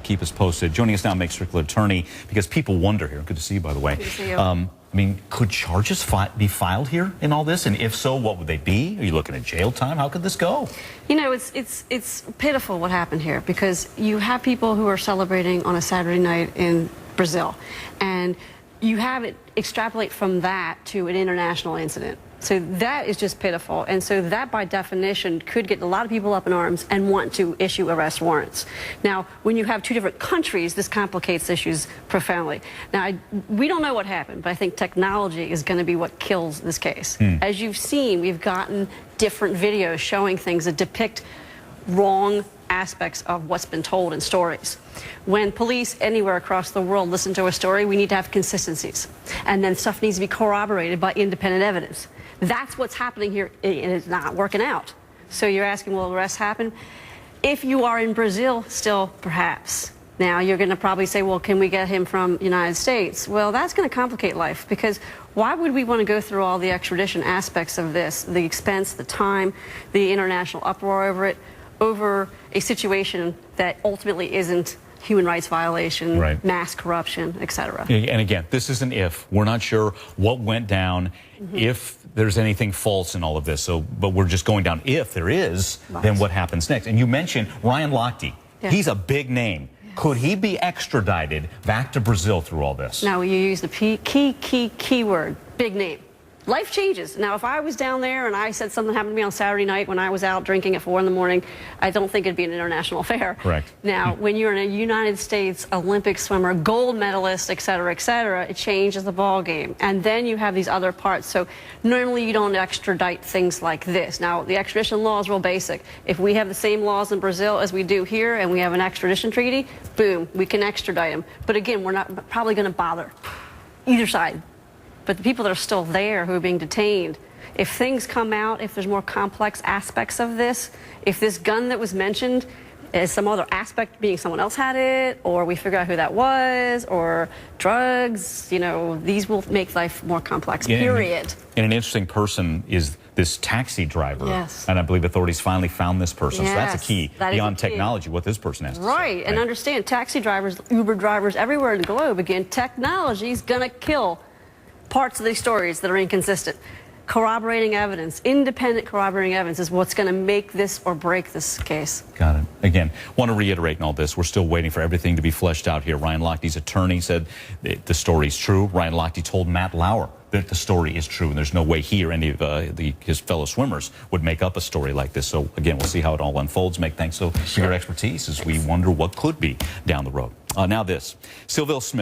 keep us posted. Joining us now, Meg Strickler, attorney, because people wonder here. Good to see you, by the way. Good to see you. I mean, could charges be filed here in all this? And if so, what would they be? Are you looking at jail time? How could this go? You know, it's pitiful what happened here, because you have people who are celebrating on a Saturday night in Brazil, and you have it extrapolate from that to an international incident. So that is just pitiful. And so that, by definition, could get a lot of people up in arms and want to issue arrest warrants. Now, when you have two different countries, this complicates issues profoundly. Now, we don't know what happened, but I think technology is going to be what kills this case. As you've seen, we've gotten different videos showing things that depict wrong aspects of what's been told in stories. When police anywhere across the world listen to a story, we need to have consistencies. And then stuff needs to be corroborated by independent evidence. That's what's happening here, and it's not working out. So you're asking, will arrests happen? If you are in Brazil, still, perhaps. Now, you're going to probably say, well, can we get him from the United States? Well, that's going to complicate life, because why would we want to go through all the extradition aspects of this, the expense, the time, the international uproar over it, over a situation that ultimately isn't human rights violation, right, mass corruption, etc. And again, this is an if. We're not sure what went down, if there's anything false in all of this. So, but we're just going down. If there is, then what happens next? And you mentioned Ryan Lochte. Yeah. He's a big name. Could he be extradited back to Brazil through all this? Now, you use the key word, big name. Life changes. Now, if I was down there and I said something happened to me on Saturday night when I was out drinking at 4 in the morning, I don't think it'd be an international affair. Correct. Now, when you're in a United States Olympic swimmer, gold medalist, et cetera, it changes the ball game. And then you have these other parts. So normally you don't extradite things like this. Now, the extradition law is real basic. If we have the same laws in Brazil as we do here and we have an extradition treaty, boom, we can extradite them. But again, we're not probably going to bother either side. But the people that are still there who are being detained, if things come out, if there's more complex aspects of this, if this gun that was mentioned is some other aspect, being someone else had it, or we figure out who that was, or drugs, you know, these will make life more complex, period. And an interesting person is this taxi driver. Yes. And I believe authorities finally found this person. Yes, so that's a key beyond a key. technology, what this person has to say. Right, and understand, taxi drivers, Uber drivers everywhere in the globe, again, technology is going to kill parts of these stories that are inconsistent. Corroborating evidence, independent corroborating evidence is what's going to make this or break this case. Got it. Again, want to reiterate in all this, we're still waiting for everything to be fleshed out here. Ryan Lochte's attorney said the story is true. Ryan Lochte told Matt Lauer that the story is true, and there's no way he or any of his fellow swimmers would make up a story like this. So again, we'll see how it all unfolds. Meg, thanks for your expertise as we wonder what could be down the road. Now this, Sylville Smith.